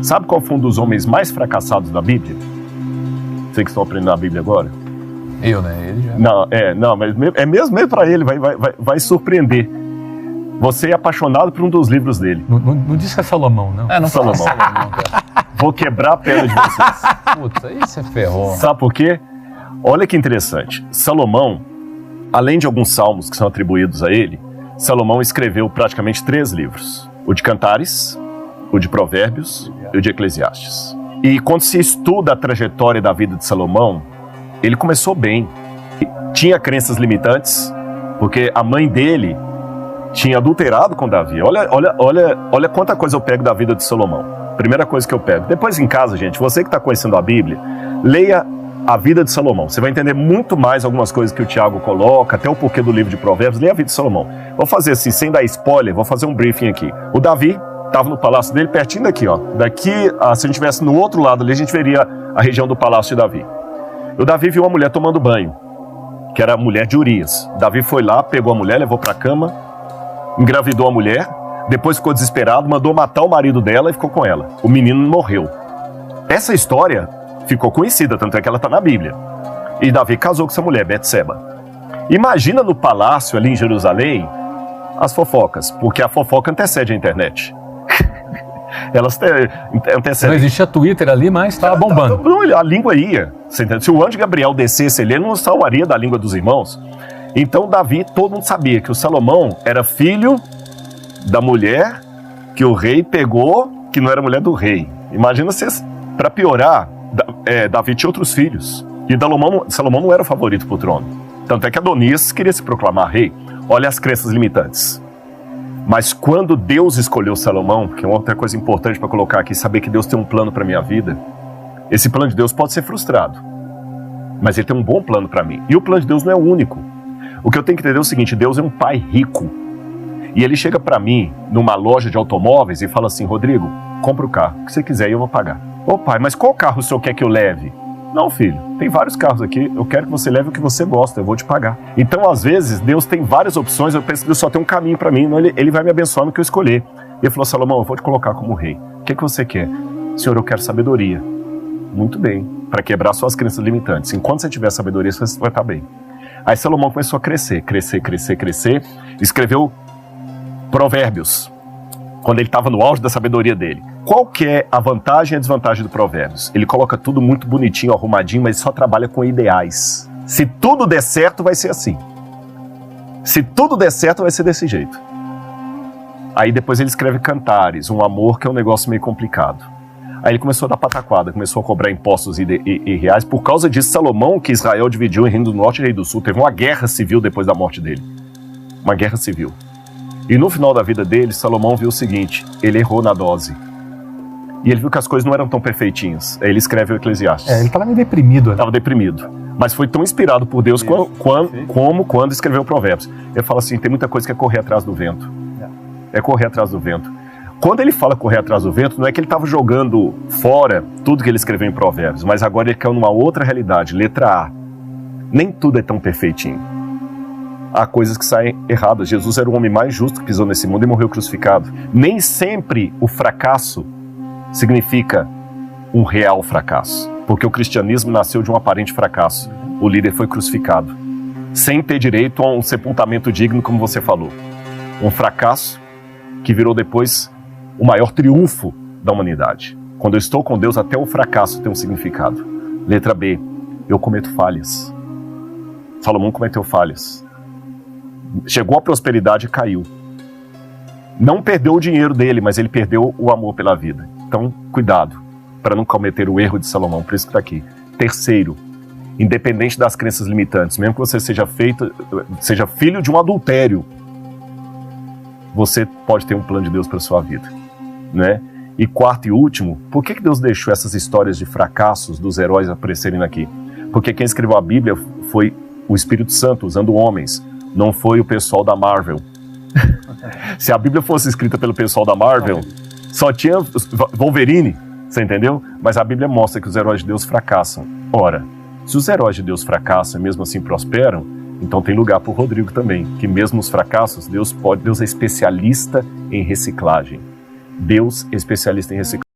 Sabe qual foi um dos homens mais fracassados da Bíblia? Vocês que estão aprendendo a Bíblia agora? Eu, né? Ele já... Não, mas é mesmo para ele, vai surpreender. Você é apaixonado por um dos livros dele. Não disse que é Salomão, não. Não Salomão. Vou quebrar a perna de vocês. Puta, aí você ferrou. Sabe por quê? Olha que interessante. Salomão, além de alguns salmos que são atribuídos a ele, Salomão escreveu praticamente 3 livros. O de Cantares, o de Provérbios e o de Eclesiastes. E quando se estuda a trajetória da vida de Salomão, ele começou bem. Tinha crenças limitantes, porque a mãe dele tinha adulterado com Davi. Olha quanta coisa eu pego da vida de Salomão. Primeira coisa que eu pego. Depois em casa, gente, você que está conhecendo a Bíblia, leia a vida de Salomão. Você vai entender muito mais algumas coisas que o Tiago coloca, até o porquê do livro de Provérbios. Leia a vida de Salomão. Vou fazer assim, sem dar spoiler, vou fazer um briefing aqui. O Davi estava no palácio dele, pertinho daqui, ó. Daqui, se a gente estivesse no outro lado ali, a gente veria a região do palácio de Davi. O Davi viu uma mulher tomando banho, que era a mulher de Urias. Davi foi lá, pegou a mulher, levou para a cama, engravidou a mulher, depois ficou desesperado, mandou matar o marido dela e ficou com ela. O menino morreu. Essa história ficou conhecida, tanto é que ela está na Bíblia. E Davi casou com essa mulher, Betseba. Imagina no palácio ali em Jerusalém as fofocas, porque a fofoca antecede a internet. Elas antecedem. Não existia Twitter ali, mas estava bombando. A língua ia. Você entende? Se o anjo Gabriel descesse ele não salvaria da língua dos irmãos. Então Davi, todo mundo sabia que o Salomão era filho da mulher que o rei pegou, que não era mulher do rei. Imagina se, para piorar, Davi tinha outros filhos. E Salomão não era o favorito para o trono. Tanto é que Adonias queria se proclamar rei. Olha as crenças limitantes. Mas quando Deus escolheu Salomão, que é uma outra coisa importante para colocar aqui, saber que Deus tem um plano para a minha vida, esse plano de Deus pode ser frustrado, mas ele tem um bom plano para mim. E o plano de Deus não é o único. O que eu tenho que entender é o seguinte: Deus é um pai rico. E ele chega para mim numa loja de automóveis e fala assim: Rodrigo, compra o carro, o que você quiser e eu vou pagar. Ô pai, mas qual carro o senhor quer que eu leve? Não, filho, tem vários carros aqui, eu quero que você leve o que você gosta, eu vou te pagar. Então, às vezes, Deus tem várias opções, eu penso que Deus só tem um caminho para mim, ele vai me abençoar no que eu escolher. E ele falou: Salomão, eu vou te colocar como rei. O que você quer? Senhor, eu quero sabedoria. Muito bem, para quebrar suas crenças limitantes. Enquanto você tiver sabedoria, você vai estar bem. Aí Salomão começou a crescer, escreveu Provérbios, quando ele estava no auge da sabedoria dele. Qual que é a vantagem e a desvantagem do Provérbios? Ele coloca tudo muito bonitinho, arrumadinho, mas só trabalha com ideais. Se tudo der certo, vai ser assim. Se tudo der certo, vai ser desse jeito. Aí depois ele escreve Cantares, um amor que é um negócio meio complicado. Aí ele começou a dar pataquada, começou a cobrar impostos e reais. Por causa disso, Salomão, que Israel dividiu em Reino do Norte e Reino do Sul, teve uma guerra civil depois da morte dele. Uma guerra civil. E no final da vida dele, Salomão viu o seguinte: ele errou na dose. E ele viu que as coisas não eram tão perfeitinhas. Aí ele escreve o Eclesiastes. Ele estava meio deprimido. Estava deprimido. Mas foi tão inspirado por Deus como quando escreveu Provérbios. Ele fala assim: tem muita coisa que é correr atrás do vento. É correr atrás do vento. Quando ele fala correr atrás do vento, não é que ele estava jogando fora tudo que ele escreveu em Provérbios, mas agora ele caiu numa outra realidade. Letra A. Nem tudo é tão perfeitinho. Há coisas que saem erradas. Jesus era o homem mais justo que pisou nesse mundo e morreu crucificado. Nem sempre o fracasso significa um real fracasso, porque o cristianismo nasceu de um aparente fracasso. O líder foi crucificado, sem ter direito a um sepultamento digno, como você falou. Um fracasso que virou depois o maior triunfo da humanidade. Quando eu estou com Deus, até o fracasso tem um significado. Letra B. Eu cometo falhas. Salomão cometeu falhas. Chegou à prosperidade e caiu. Não perdeu o dinheiro dele, mas ele perdeu o amor pela vida. Então, cuidado, para não cometer o erro de Salomão, por isso que está aqui. Terceiro, independente das crenças limitantes, mesmo que você seja filho de um adultério, você pode ter um plano de Deus para a sua vida, né? E quarto e último, por que Deus deixou essas histórias de fracassos dos heróis aparecerem aqui? Porque quem escreveu a Bíblia foi o Espírito Santo, usando homens, não foi o pessoal da Marvel. Se a Bíblia fosse escrita pelo pessoal da Marvel, só tinha Wolverine, você entendeu? Mas a Bíblia mostra que os heróis de Deus fracassam. Ora, se os heróis de Deus fracassam e mesmo assim prosperam, então tem lugar para o Rodrigo também, que mesmo nos fracassos, Deus é especialista em reciclagem. Deus é especialista em reciclagem.